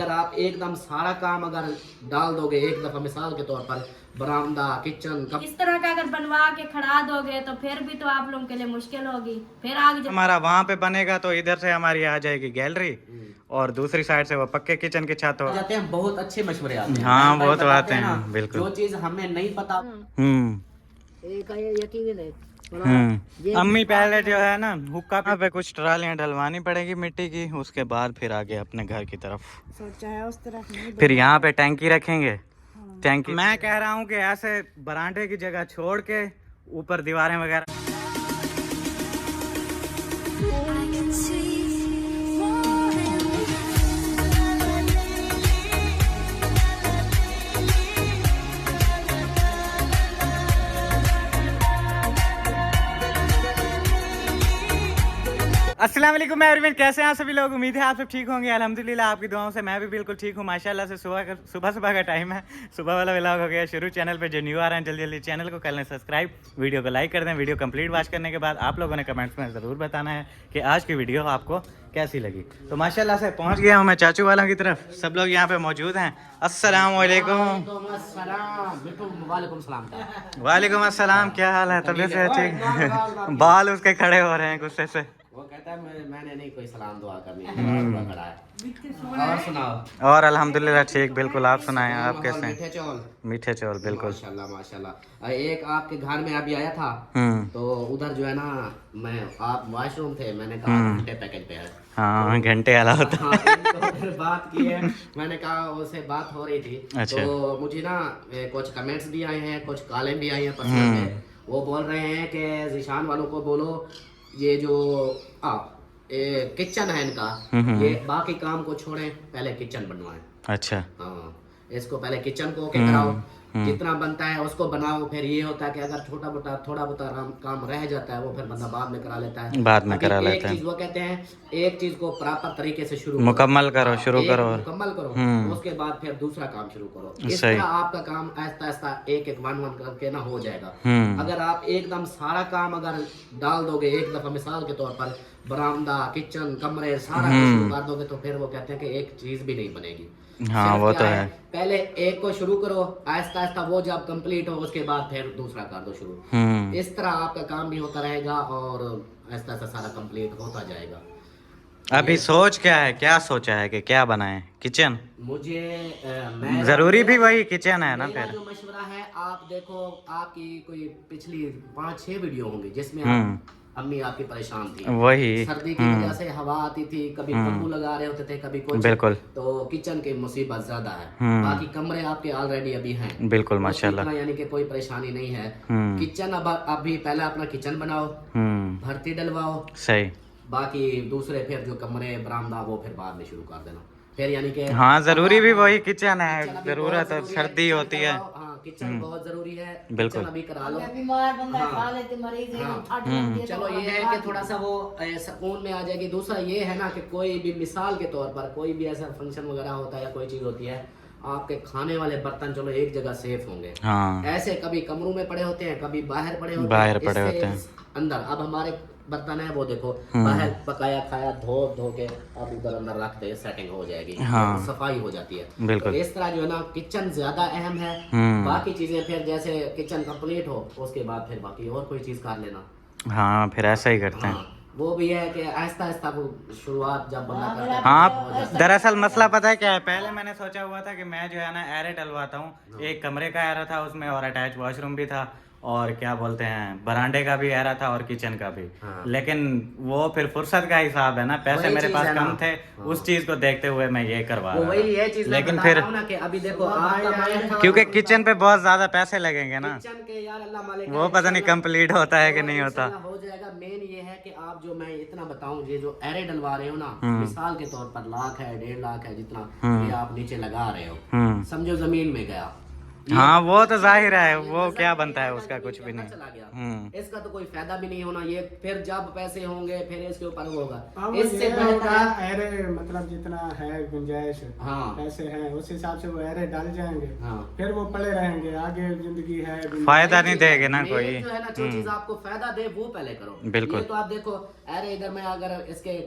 अगर आप एकदम सारा काम अगर डाल दोगे एक दफा, मिसाल के तौर पर बरामदा, किचन, इस तरह का अगर बनवा के खड़ा दोगे तो फिर भी तो आप लोगों के लिए मुश्किल होगी। फिर आगे हमारा वहाँ पे बनेगा तो इधर से हमारी आ जाएगी गैलरी और दूसरी साइड से वो पक्के किचन की छत हो जाते हैं। बहुत अच्छे मशवरे आते हैं। हाँ भाई वो तो बताते आते हैं ना, बिल्कुल। जो चीज हमें नहीं पता। अम्मी पहले जो है ना हुक्का पे कुछ ट्रालियां डलवानी पड़ेगी मिट्टी की, उसके बाद फिर आगे अपने घर की तरफ सोचा है उस तरफ नहीं। फिर यहाँ पे टैंकी रखेंगे। टैंकी मैं कह रहा हूँ कि ऐसे बरांडे की जगह छोड़ के ऊपर दीवारें वगैरह। अस्सलाम वालेकुम एवरीवन, कैसे हैं आप सभी लोग। उम्मीद है आप सब ठीक होंगे। अल्हम्दुलिल्लाह आपकी दुआओं से मैं भी बिल्कुल ठीक हूँ माशाल्लाह से। सुबह का टाइम है, सुबह वाला व्लॉग हो गया शुरू। चैनल पे जो न्यू आ रहे हैं जल्दी जल्दी चैनल को कर लें सब्सक्राइब, वीडियो को लाइक कर दें। वीडियो कंप्लीट वॉच करने के बाद आप लोगों ने कमेंट्स में ज़रूर बताना है कि आज की वीडियो आपको कैसी लगी। तो माशाल्लाह से पहुँच गया हूँ मैं चाचू वालों की तरफ, सब लोग यहाँ पे मौजूद हैं। अस्सलाम वालेकुम। वालेकुम अस्सलाम, क्या हाल है, तबीयत है ठीक? बाल उसके खड़े हो रहे हैं गुस्से से। वो कहता है मैंने नहीं कोई सलाम दुआ करनी है, खड़ा है। और सुनाओ। और अल्हम्दुलिल्लाह ठीक, बिल्कुल। आप सुनाएं, आप कैसे हैं? मीठे चौल। मीठे चौल बिल्कुल। माशाल्लाह माशाल्लाह। एक आपके घर में अभी आया था तो उधर जो है ना, आप वॉशरूम थे, मैंने कहा घंटे पैकेज पे है। हाँ घंटे वाला होता है। तो फिर बात की है, मैंने कहा उससे बात हो रही थी। अच्छा। तो मुझे ना कुछ कमेंट्स भी आए हैं, कुछ कॉलें भी आई हैं पर्सनल पे। वो बोल रहे हैं कि जिशान वालों को बोलो ये जो किचन है इनका, ये बाकी काम को छोड़ें, पहले किचन बनवाएं। अच्छा। हाँ, इसको पहले किचन को ओके कराओ, जितना बनता है उसको बनाओ। फिर ये होता है कि अगर थोड़ा बहुत काम रह जाता है वो फिर बंदा बाद में करा लेता है। बाद में करा लेता है। एक चीज वो कहते हैं, एक चीज को प्रॉपर तरीके से मुकम्मल करो, शुरू करो, मुकम्मल करो, उसके बाद फिर दूसरा काम शुरू करो। इस तरह आपका काम आहिस्ता आहिस्ता एक वन करके ना हो जाएगा। अगर आप एकदम सारा काम अगर डाल दोगे एक दफा, मिसाल के तौर पर बरामदा, किचन, कमरे सारा शुरू कर दोगे तो फिर वो कहते हैं कि एक चीज भी नहीं बनेगी। हाँ वो तो है। पहले एक को शुरू करो, आहिस्ता आहिस्ता वो जब कंप्लीट हो उसके बाद फिर दूसरा कर दो शुरू। इस तरह आपका काम भी होता रहेगा और आहिस्ता आहिस्ता सारा कंप्लीट होता जाएगा। अभी सोच क्या है, क्या सोचा है कि क्या बनाए? किचन मुझे जरूरी भी वही किचन है ना। मेरा फिर जो मशवरा है, आप देखो आपकी कोई पिछली 5-6 वीडियो होंगी जिसमें अम्मी आपकी परेशान थी। वही सर्दी की वजह से हवा आती थी, कभी तंबू लगा रहे होते थे, कभी कुछ। बिल्कुल। तो किचन की मुसीबत ज्यादा है। बाकी कमरे आपके ऑलरेडी अभी हैं बिल्कुल माशाल्लाह, यानी कि कोई परेशानी नहीं है। किचन अब अभी पहले अपना किचन बनाओ, भर्ती डलवाओ, सही। बाकी दूसरे फिर जो कमरे बरामदा वो फिर बाद में शुरू कर देना। फिर यानी कि हाँ जरूरी भी वही किचन है, जरूरत है, सर्दी होती है। हाँ किचन बहुत जरूरी है, बिल्कुल। किचन अभी करा लो। बीमार बंदा खा लेते मरीज है। चलो ये है कि थोड़ा सा वो सुकून में आ जाएगी। दूसरा ये है ना कि कोई भी मिसाल के तौर पर कोई भी ऐसा फंक्शन वगैरह होता है या कोई चीज होती है, आपके खाने वाले बर्तन चलो एक जगह सेफ होंगे। हाँ। ऐसे कभी कमरों में पड़े होते हैं, कभी बाहर पड़े होते हैं। अंदर अब हमारे बर्तन है वो देखो, बाहर पकाया खाया धो के अब इधर अंदर रखते हैं, सेटिंग हो जाएगी। हाँ। सफाई हो जाती है। बिल्कुल। तो इस तरह जो है ना किचन ज्यादा अहम है। बाकी चीजें फिर जैसे किचन कंप्लीट हो उसके बाद फिर बाकी और कोई चीज कर लेना। हाँ फिर ऐसा ही करते हैं। वो भी है कि आहिस्ता आहिस्ता वो शुरुआत जब बंदा करता है। हाँ दरअसल मसला पता है क्या है, पहले मैंने सोचा हुआ था कि मैं जो है ना एरे डलवाता हूँ। एक कमरे का एरा था उसमें और अटैच वॉशरूम भी था और क्या बोलते हैं बरांडे का भी एरा था और किचन का भी। हाँ। लेकिन वो फिर फुर्सत का हिसाब है ना, पैसे मेरे पास कम थे। हाँ। उस चीज को देखते हुए मैं ये करवा रहा हूं। लेकिन फिर कि अभी देखो आपका क्योंकि किचन पे बहुत ज्यादा पैसे लगेंगे ना, किचन के यार अल्लाह मालिक वो पता नहीं कंप्लीट होता है कि नहीं होता। हो जाएगा। मेन ये है कि आप जो मैं इतना बताऊं, ये जो एरे डलवा रहे हो ना, मिसाल के तौर पर 1 लाख है 1.5 लाख है जितना ये आप नीचे लगा रहे हो, समझो जमीन में गया हाँ वो तो जाहिर है, वो क्या बनता है उसका, कुछ भी नहीं। चला गया, इसका तो कोई फायदा भी नहीं होना। ये फिर जब पैसे होंगे फिर इसके ऊपर वो होगा। इससे अरे मतलब जितना है गुंजाइश, हाँ पैसे हैं उस हिसाब से वो अरे डाल जाएंगे, हाँ फिर वो पड़े रहेंगे, आगे जिंदगी है। फायदा नहीं देगा ना कोई। जो है ना, जो चीज आपको फायदा दे वो पहले करो। बिल्कुल। ये तो आप देखो, अरे इधर मैं अगर इसके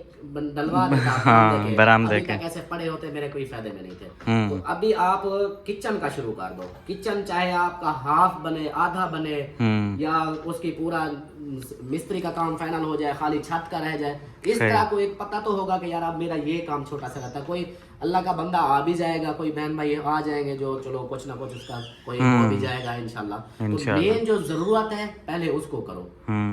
डलवा देता हाँ, बरामदे के ऐसे पड़े होते मेरे कोई फायदे में नहीं थे। तो अभी आप किचन का शुरू कर दो। किचन चाहे आपका हाफ बने, आधा बने, या उसकी पूरा मिस्त्री का काम फाइनल हो जाए, खाली छत का रह जाए, इस तरह को एक पता तो होगा कि यार अब मेरा ये काम छोटा सा रहता है। कोई अल्लाह का बंदा आ भी जाएगा, कोई बहन भाई आ जाएंगे जो चलो कुछ ना कुछ उसका कोई हो भी जाएगा इंशाल्लाह। तो मेन जो जरूरत है पहले उसको करो,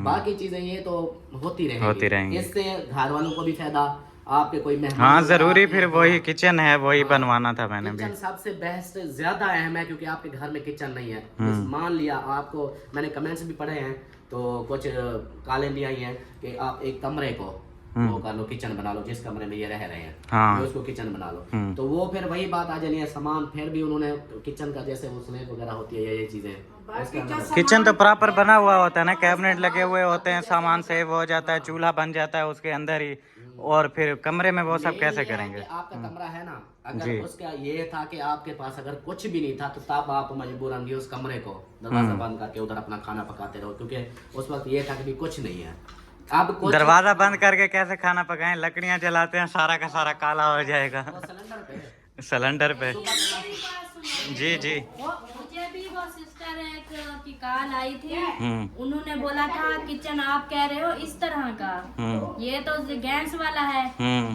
बाकी चीजें ये तो होती रहेंगी। इससे घर वालों को भी फायदा, आपके कोई मेहमान, हाँ जरूरी। फिर वही किचन है, वही बनवाना था मैंने भी। किचन सबसे बेस्ट ज्यादा अहम है, क्योंकि आपके घर में किचन नहीं है। मान लिया आपको, मैंने कमेंट्स भी पढ़े हैं तो कुछ कॉलें भी आई हैं कि आप एक कमरे को वो कर लो, किचन बना लो, जिस कमरे में ये रह रहे हैं हाँ। उसको किचन बना लो। तो वो फिर वही बात आ जानी है, सामान फिर भी उन्होंने किचन का जैसे वो स्लैब वगैरह होती है ये चीजें। किचन तो प्रॉपर बना हुआ होता है ना, कैबिनेट लगे हुए होते हैं, सामान सेव हो जाता है, चूल्हा बन जाता है उसके अंदर ही। और फिर कमरे में वो सब कैसे करेंगे? आपका कमरा है ना, अगर उसका ये था कि आपके पास अगर कुछ भी नहीं था तो तब आप मजबूरन भी उस कमरे को दरवाजा बंद करके उधर अपना खाना पकाते रहो, क्योंकि उस वक्त ये था कि कुछ नहीं है। अब दरवाजा बंद करके कैसे खाना पकाएं? लकड़ियां जलाते हैं, सारा का सारा काला हो जाएगा। सिलेंडर पे जी जी। मुझे भी वो सिस्टर एक की कॉल आई थी, उन्होंने बोला था किचन आप कह रहे हो इस तरह का, ये तो गैस वाला है।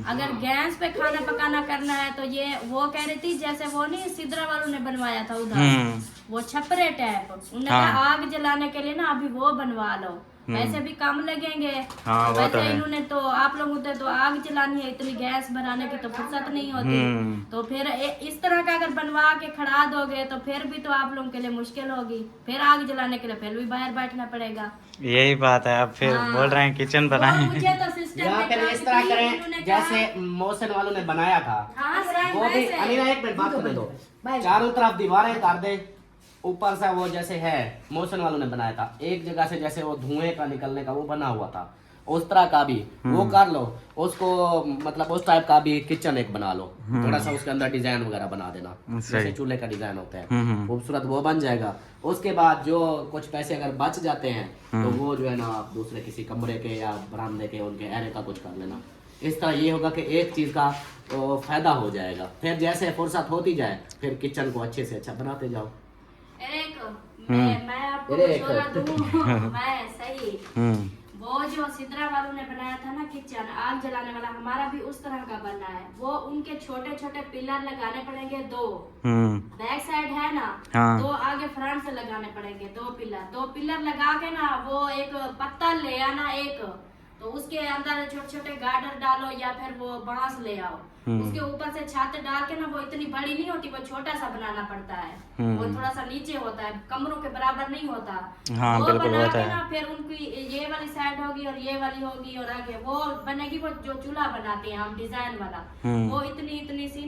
अगर गैस पे खाना पकाना करना है तो ये वो कह रही थी जैसे वो नहीं सिद्रा वालों ने बनवाया था उधर, वो छपरे टाइप, उन्होंने कहा आग जलाने के लिए ना अभी वो बनवा लो, वैसे भी कम लगेंगे। हाँ, वैसे तो इन्होंने तो आप लोग होते तो आग जलानी है, इतनी गैस बनाने की तो फुर्सत नहीं होती। तो फिर इस तरह का अगर बनवा के खड़ा दोगे तो फिर भी तो आप लोगों के लिए मुश्किल होगी, फिर आग जलाने के लिए फिर भी बाहर बैठना पड़ेगा। यही बात है। अब फिर बोल रहे हैं किचन बनाएं। मुझे तो सिस्टम इस तरह करें जैसे मोहसिन वालों ने बनाया था, वो भी अमीना एक मिनट बात करने दो। चारों तरफ दीवारें कर दे, ऊपर से वो जैसे है मोहसिन वालों ने बनाया था, एक जगह से जैसे वो धुएं का निकलने का वो बना हुआ था, उस तरह का भी वो कर लो। उसको मतलब उस टाइप का भी किचन एक बना लो, थोड़ा सा उसके अंदर डिजाइन वगैरह बना देना, जैसे चूल्हे का डिजाइन होता है खूबसूरत, वो बन जाएगा। उसके बाद जो कुछ पैसे अगर बच जाते हैं तो वो जो है ना आप दूसरे किसी कमरे के या बरामदे के उनके एरे का कुछ कर लेना। इस तरह ये होगा कि एक चीज का तो फायदा हो जाएगा। फिर जैसे फुर्सत होती जाए फिर किचन को अच्छे से अच्छा बनाते जाओ। मैं आपको मशवरा दूं, मैं सही वो जो सिद्रा वालों ने बनाया था ना किचन आग जलाने वाला, हमारा भी उस तरह का बनना है। वो उनके छोटे छोटे पिलर लगाने पड़ेंगे, 2 बैक साइड है ना, 2 आगे फ्रंट से लगाने पड़ेंगे, 2 पिलर लगा के ना वो एक पत्ता ले आना एक, तो उसके अंदर छोटे छोटे गार्डर डालो या फिर वो बांस ले आओ, उसके ऊपर से छत डाल के ना, वो इतनी बड़ी नहीं होती, वो छोटा सा बनाना पड़ता है, वो थोड़ा सा नीचे होता है, कमरों के बराबर नहीं होता। हाँ, वो बिल्कुल बना होता के है। ना फिर उनकी ये वाली साइड होगी और ये वाली होगी और आगे वो बनेगी, वो जो चूल्हा बनाते हैं हम डिजाइन वाला, वो इतनी सी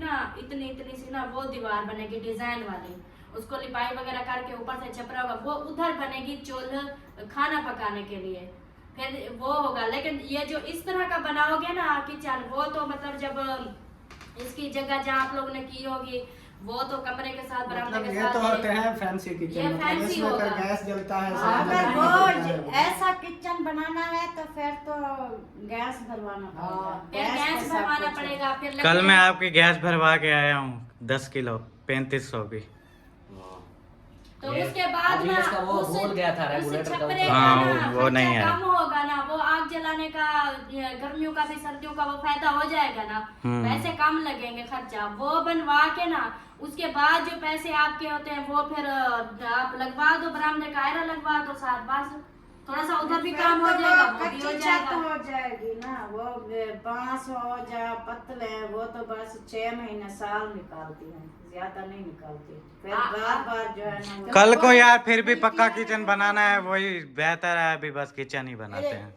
ना वो दीवार बनेगी डिजाइन वाली, उसको लिपाई वगैरह करके ऊपर से छपरा होगा, वो उधर बनेगी चूल्हा खाना पकाने के लिए, फिर वो होगा। लेकिन ये जो इस तरह का बनाओगे ना किचन, वो तो मतलब जब इसकी जगह जहाँ आप लोगों ने की होगी वो तो कमरे के साथ बरामदे के ये साथ तो होते हैं फैंसी किचन, ये मतलब फैंसी इसमें होगा। अगर गैस जलता है, अगर वो ऐसा किचन बनाना है तो फिर तो गैस भरवाना फिर गैस भरवाना पड़ेगा। फिर कल मैं आपकी गैस भरवा के आया हूँ 10 किलो 3500 की। तो उसके बाद ना वो भूल गया था उस रेगुलेटर का छपरे हाँ, का ना वो नहीं है। कम होगा ना, वो आग जलाने का गर्मियों का भी सर्दियों का वो फायदा हो जाएगा ना, पैसे कम लगेंगे खर्चा। वो बनवा के ना उसके बाद जो पैसे आपके होते हैं वो फिर आप लगवा दो, बरामदे का आयरा लगवा दो साथ, बस थोड़ा सा उधर भी काम हो जाएगा, वो भी हो जाएगा। हो जाएगी ना, वो बांस हो जा पतले, वो तो बस 6 महीने साल निकालती है, ज्यादा नहीं निकालती। फिर बार जो है ना कल को यार फिर भी पक्का किचन बनाना है, वही बेहतर है, अभी बस किचन ही बनाते हैं।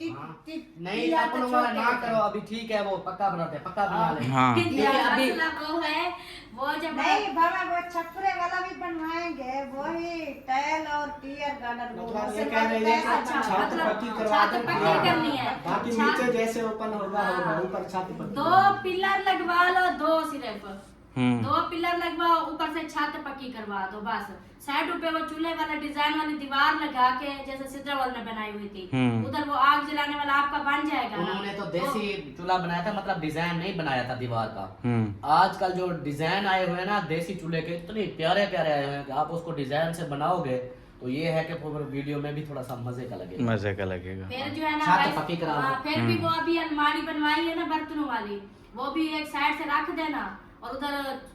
नहीं अपन वाला ना करो, अभी ठीक है वो पक्का बनाते हैं, पक्का बना ले। हाँ मसला वो है वो जब नहीं बाबा वो छपरे वाला भी बनवाएंगे, वही टाइल और टियर गार्डन मतलब ये कह रही है कि अच्छा, छत मतलब पक्की करवा छत दो, पक्की करनी है। बाकी छत- नीचे जैसे ओपन होगा होगा, ऊपर छत पक्की। 2 पिलर लगवा लो, 2 सिर्फ 嗯 2 पिलर लगवाओ, ऊपर से छत पक्की करवा दो बस। साइड पे वो चूल्हे वाला डिजाइन वाली दीवार लगा के जैसे सिद्रावल ने बनाई हुई थी, उधर वो आग जलाने वाला आपका बन जाएगा ना। उन्होंने तो देसी चूल्हा बनाया था, मतलब डिजाइन नहीं बनाया था दीवार का। 嗯 आजकल जो डिजाइन आए हुए हैं ना देसी चूल्हे के, इतने प्यारे प्यारे आए हुए हैं कि आप उसको डिजाइन से बनाओगे तो ये है कि फिर वीडियो में भी थोड़ा सा मजे का लगेगा। मजे का लगेगा। फिर जो है ना छत वैसे- पक्की करा दो। हाँ, फिर भी वो अभी अलमारी बनवाई है ना बर्तनों वाली, वो भी एक साइड से रख देना और उधर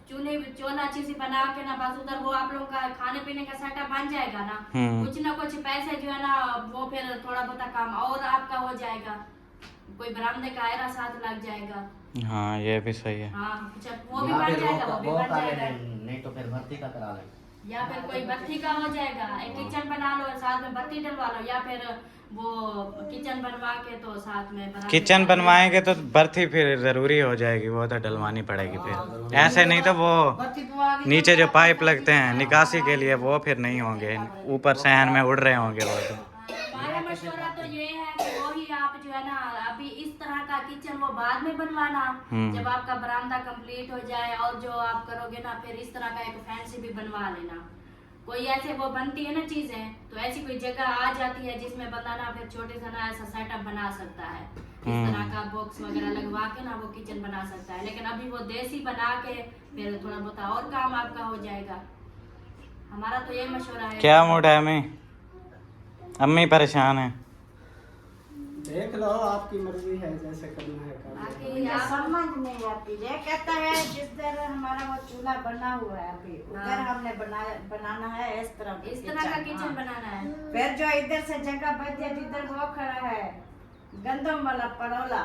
चूल्हा अच्छी सी बना के ना बस उधर वो आप लोगों का खाने पीने का सेटअप बन जाएगा ना। कुछ ना कुछ पैसे जो है ना वो फिर थोड़ा बहुत काम और आपका हो जाएगा, कोई बरामदे का आयरा साथ लग जाएगा। हाँ ये भी सही है। हाँ जब वो भी या बन फिर जाएगा, वो भी वो बन कर जाएगा। लें, नहीं तो फिर भर्ती का करा लें। या फिर कोई बत्ती का हो जाएगा, एक किचन बना लो साथ में बत्ती डलवा लो, या फिर वो किचन बनवा के तो साथ में बना किचन बनवाएंगे तो बर्थी फिर जरूरी हो जाएगी, वो तो डलवानी पड़ेगी फिर। ऐसे नहीं तो वो नीचे जो पाइप लगते हैं निकासी के लिए वो फिर नहीं होंगे, ऊपर सहन में उड़ रहे होंगे वो तो। हमारा मशवरा तो ये है कि वो ही आप जो है ना अभी इस तरह का किचन वो बाद में बनवाना, जब आपका बरामदा कंप्लीट हो जाए और जो आप करोगे ना फिर इस तरह का एक फैंसी भी बनवा लेना। कोई ऐसे वो बनती है ना चीजें, तो ऐसी कोई जगह आ जाती है जिसमें बंदा ना फिर छोटे सा ना ऐसा सेटअप बना सकता है, इस तरह का बॉक्स वगैरह लगवा के ना वो किचन बना सकता है। लेकिन अभी वो देसी बना के फिर थोड़ा बहुत और काम आपका हो जाएगा। हमारा तो ये मशवरा है। क्या मूड है अम्मी? अम्मी परेशान है। देख लो आपकी मर्जी है, जैसे करना है कर लो। बाकी मुझे आप समझ नहीं आती। ये कहता है जिस तरह हमारा वो चूल्हा बना हुआ है अभी उधर हमने बनाना है इस तरह का किचन बनाना है। फिर जो इधर से जगह बच जाए जिधर वो खड़ा है गंदम वाला पड़ोला,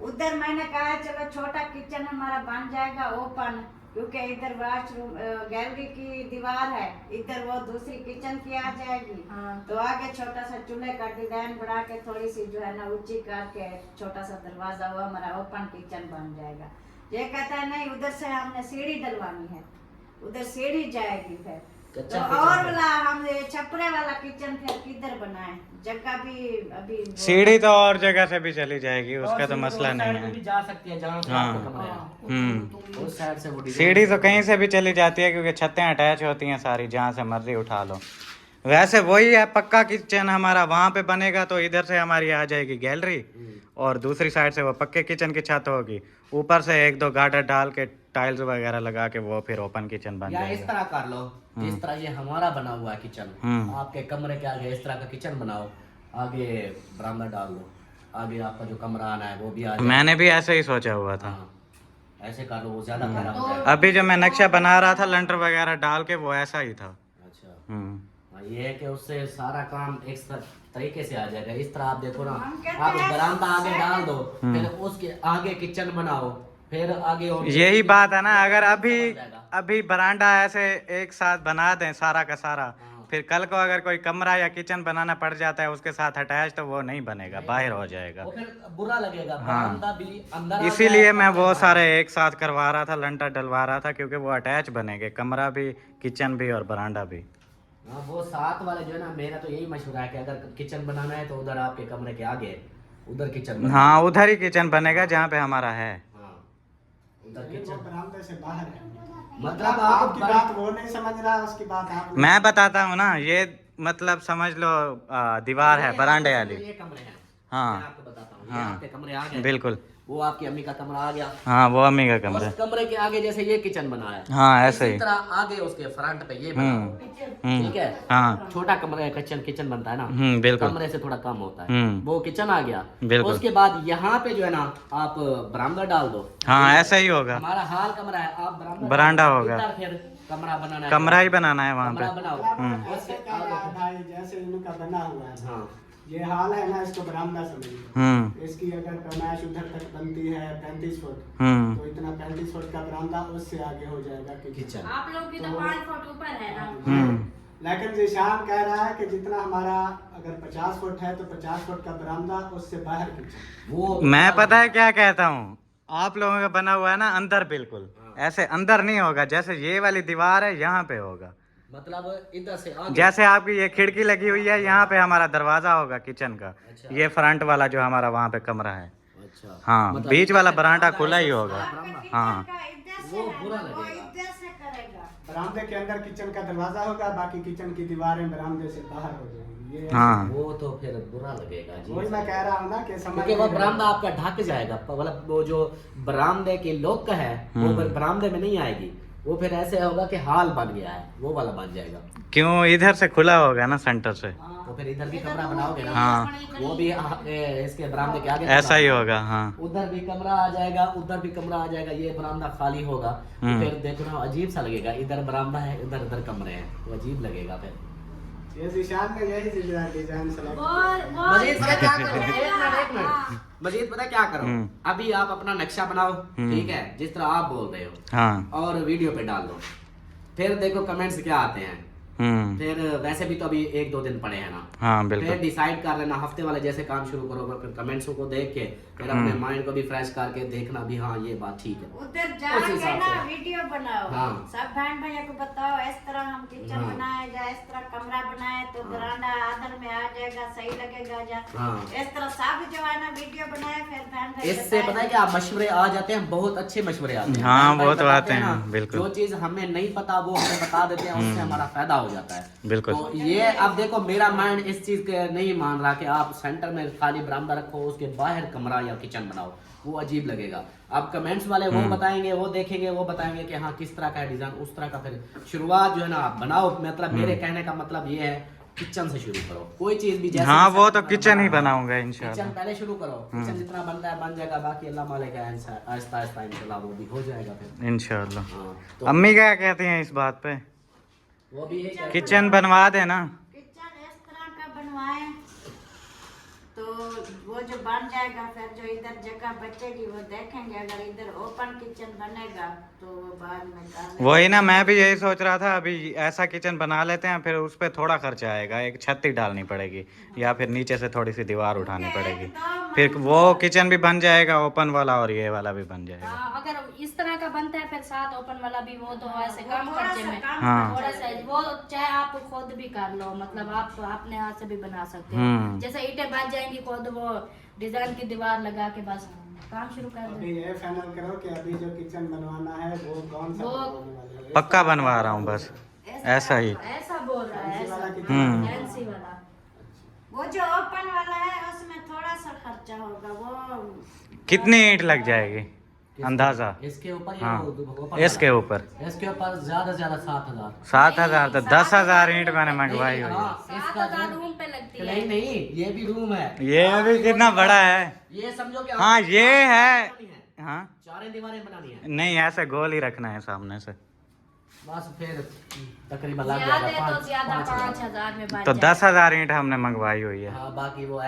उधर मैंने कहा चलो छोटा किचन हमारा बन जाएगा ओपन, क्योंकि इधर वॉशरूम गैलरी की दीवार है, इधर वो दूसरी किचन की आ जाएगी। तो आगे छोटा सा चूल्हे का डिजाइन बढ़ा के थोड़ी सी जो है ना ऊंची करके छोटा सा दरवाजा हुआ हमारा ओपन किचन बन जाएगा। ये कहता है नहीं उधर से हमने सीढ़ी डलवानी है, उधर सीढ़ी जाएगी फिर तो और वाला हम छपरे वाला किचन फिर किधर बनाए, जगह भी अभी सीढ़ी तो और जगह से भी चली जाएगी, उसका तो मसला नहीं है। भी जा सकती है जहाँ से आपका कमरा है, उस साइड से वो डिजाइन- सीढ़ी तो कहीं से भी चली जाती है क्योंकि छतें अटैच होती हैं सारी, जहाँ से मर्जी उठा लो। वैसे वही है पक्का किचन हमारा, वहाँ पे बनेगा तो इधर से हमारी आ जाएगी गैलरी और दूसरी साइड से वो पक्के किचन की छत होगी, ऊपर से 1-2 गार्डर डाल के टाइल्स वगैरह लगा के वो फिर ओपन किचन बन या इस जाएगा। तरह कर लो जिस तरह ये हमारा बना हुआ है किचन, आपके कमरे के आगे इस तरह का किचन बनाओ, आगे बरामदा डाल लो, आगे आपका जो कमरा आना है वो भी आ जाए। मैंने भी ऐसे ही सोचा हुआ था। हाँ, ऐसे कर लो वो ज्यादा प्यारा हो जाएगा। अभी जो मैं नक्शा बना रहा था लंटर वगैरह डाल के वो ऐसा ही था। अच्छा हाँ, ये है कि उससे सारा काम एक तरीके से आ जाएगा। इस तरह आप देखो ना, आप बरामदा आगे डाल दो, फिर उसके आगे किचन बनाओ, फिर आगे और यही बात है ना, अगर अभी बरांडा ऐसे एक साथ बना दें सारा का सारा, फिर कल को अगर कोई कमरा या किचन बनाना पड़ जाता है उसके साथ अटैच तो वो नहीं बनेगा, बाहर हो जाएगा, वो फिर बुरा लगेगा। बरामदा भी अंदर इसीलिए मैं वो सारे एक साथ करवा रहा था, लंटर डलवा रहा था, क्योंकि वो अटैच बनेंगे, कमरा भी, किचन भी और बरांडा भी। हाँ, वो साथ वाले जो है ना, मेरा तो यही मशवरा है कि अगर किचन बनाना है तो उधर आपके कमरे के आगे उधर किचन हाँ उधर ही किचन बनेगा जहाँ पे हमारा है। उधर वो किचन बरामदे से बाहर है। मतलब आपकी बात वो नहीं समझ रहा, उसकी बात आप मैं बताता हूँ ना, ये मतलब समझ लो दीवार है बरांडे वाली। ये कमरे हैं, हाँ मैं आपको बताता हूँ, ये आपके कमरे आ गए, बिल्कुल, वो आपकी अम्मी का कमरा आ गया, हाँ वो अम्मी का कमरा उस कमरे के आगे जैसे ये किचन बना है, हाँ ऐसे इसी ही। तरह आगे उसके फ्रंट पे ये बना, ठीक है। हाँ छोटा कमरा किचन बनता है ना, बिल्कुल, कमरे से थोड़ा कम होता है, वो किचन आ गया। बिल्कुल। उसके बाद यहाँ पे जो है ना आप बरामदा डाल दो, हाँ ऐसा ही होगा, हमारा हाल कमरा है, आप बरामदा होगा, इधर फिर कमरा बनाना है, कमरा ही बनाना है वहाँ कमरा पे। बनाओ। ऐसे कह रहा है भाई, जैसे इनका बना हुआ है, हाँ ये हाल है ना, इसको बरामदा समझिए। इसकी अगर पैमाइश उधर तक बनती है 35 फुट, तो इतना 35 फुट का बरामदा, उससे आगे हो जाएगा किचन। आप लोग की तो 5 फुट ऊपर है ना। लेकिन जिशान कह रहा है कि जितना हमारा अगर 50 फुट है तो 50 फुट का बरामदा, उससे बाहर किचन। वो मैं पता है क्या कहता हूँ, आप लोगों का बना हुआ है ना अंदर बिल्कुल, ऐसे अंदर नहीं होगा, जैसे ये वाली दीवार है यहाँ पे होगा, मतलब इधर से आगे। जैसे आपकी ये खिड़की लगी हुई है यहाँ पे हमारा दरवाजा होगा किचन का। अच्छा। ये फ्रंट वाला जो हमारा वहाँ पे कमरा है। अच्छा। हाँ, मतलब बीच वाला इधर बरामदा से खुला ही ऐसा होगा। बरामदा। हाँ, वो बुरा लगेगा। इधर से करेगा। बरामदे के अंदर किचन का दरवाजा होगा, बाकी किचन की दीवारें बरामदे से बाहर हो जाएंगी। ये हाँ, वो तो फिर बुरा लगेगा जी। वही मैं कह रहा हूँ ना कि समझ क्योंकि वो बरामदा आपका ढक जाएगा, मतलब वो जो बरामदे की लोक है वो बरामदे में नहीं आएगी, वो फिर ऐसे होगा कि हाल बन गया है, वो वाला बन जाएगा। क्यों इधर से खुला होगा ना सेंटर से। तो फिर इधर भी कमरा बनाओगे ना। हाँ, वो भी इसके बरामदे के आगे ऐसा ही होगा। हाँ, उधर भी कमरा आ जाएगा, उधर भी कमरा आ जाएगा, ये बरामदा खाली होगा तो फिर देखना अजीब सा लगेगा। इधर बरामदा है, इधर इधर कमरे हैं, तो अजीब लगेगा फिर। ये निशान में यही डिजाइन सेलेक्ट मजीद पता क्या करो, एक मिनट मजीद पता क्या करो, अभी आप अपना नक्शा बनाओ, ठीक है, जिस तरह आप बोल रहे हो, हाँ, और वीडियो पे डाल दो, फिर देखो कमेंट्स क्या आते हैं। फिर वैसे भी तो अभी 1-2 दिन पड़े हैं ना। हाँ, बिल्कुल। फिर डिसाइड कर लेना, हफ्ते वाले जैसे काम शुरू करोगे, फिर कमेंट्स को देख के फिर अपने माइंड को भी फ्रेश करके देखना भी हाँ ये बात ठीक है। उधर उस जाके हिसाब ना से। वीडियो बनाओ, हाँ। सब बहन भैया को बताओ इस तरह हम किचन हाँ। बनाए जा, इस तरह कमरा बनाए तो बरामदा आदर में आ जाएगा, सही लगेगा जा। हाँ। इस तरह सब जो है ना वीडियो बनाए, फिर बहन भैया इससे पता है क्या मशवरे आ जाते हैं, बहुत अच्छे मशवरे आते हैं। हाँ, भाई वो तो बताते आते हैं, ना, बिल्कुल। जो चीज हमें नहीं पता वो हमें बता देते हैं, उससे हमारा फायदा हो जाता है। बिल्कुल। तो ये अब देखो मेरा माइंड इस चीज के नहीं मान रहा कि आप सेंटर में खाली बरामदा रखो, उसके बाहर कमरा या किचन बनाओ, वो अजीब लगेगा। अब कमेंट्स वाले वो बताएंगे, वो देखेंगे, वो बताएंगे कि हाँ किस तरह का है डिजाइन, उस तरह का फिर शुरुआत जो है ना आप बनाओ। मतलब मेरे कहने का मतलब ये है किचन से शुरू करो, कोई चीज भी जैसे हाँ, वो तो किचन किचन ही बना- बनाऊंगा किचन इंशाल्लाह। पहले शुरू करो, किचन जितना बनता है बन जाएगा, बाकी अल्लाह मालिक है, आहिस्ता आहिस्ता इंशाल्लाह वो भी हो जाएगा फिर। इंशाल्लाह। हाँ, तो अम्मी क्या कहती हैं इस बात पे? वो भी यही कहते किचन बनवा देना। किचन इस तरह का बनवाए तो वो जो बन जाएगा, फिर जो इधर जगह बचेगी वो देखेंगे। अगर इधर ओपन किचन बनेगा तो वो बाद में काम वही ना, मैं भी यही सोच रहा था, अभी ऐसा किचन बना लेते हैं, फिर उस पे थोड़ा खर्चा आएगा, एक छत ही डालनी पड़ेगी या फिर नीचे से थोड़ी सी दीवार उठानी पड़ेगी, फिर वो किचन भी बन जाएगा ओपन वाला और ये वाला भी बन जाएगा। हाँ, अगर इस तरह का बनता है फिर साथ ओपन वाला भी, वो तो ऐसे कम थोड़ा खर्चे सा में, कम हाँ। थोड़ा सा वो चाहे आप खुद भी कर लो, मतलब आप अपने हाथ से भी बना सकते हो। जैसे ईंटें बन जाएंगी खुद, वो डिजाइन की दीवार लगा के बस काम शुरू कर दो। अभी ये फाइनल करो कि अभी जो किचन बनवाना है वो कौन सा बनवाने वाले हो? पक्का बनवा रहा हूँ बस, ऐसा ही। ऐसा बोल रहा है, फैंसी वाला ऐसा किचन फैंसी वाला। वो जो ओपन वाला है उसमें थोड़ा सा खर्चा होगा। वो कितनी ईंट लग जाएगी अंदाजा? इसके ऊपर या हाँ, वो ऊपर इसके ऊपर इसके ऊपर ज्यादा से ज्यादा 7,000। 7,000 तो 10,000 ईंट मैंने मंगवाई हुई है। हाँ, इसका 7,000 रूम पे लगती है। नहीं नहीं ये भी रूम है, ये अभी कितना बड़ा है। ये समझो कि हाँ, आपको ये है। बनानी है, हाँ, 4 दीवारें बनानी है, नहीं ऐसे गोल ही रखना है सामने से, बस फिर तकरीबन लग ज्यादा जाएगा तो ज्यादा 5,000। 5,000 में बन तो जाएगा। 10,000 ईंट हमने मंगवाई हुई है। हाँ, बाकी वो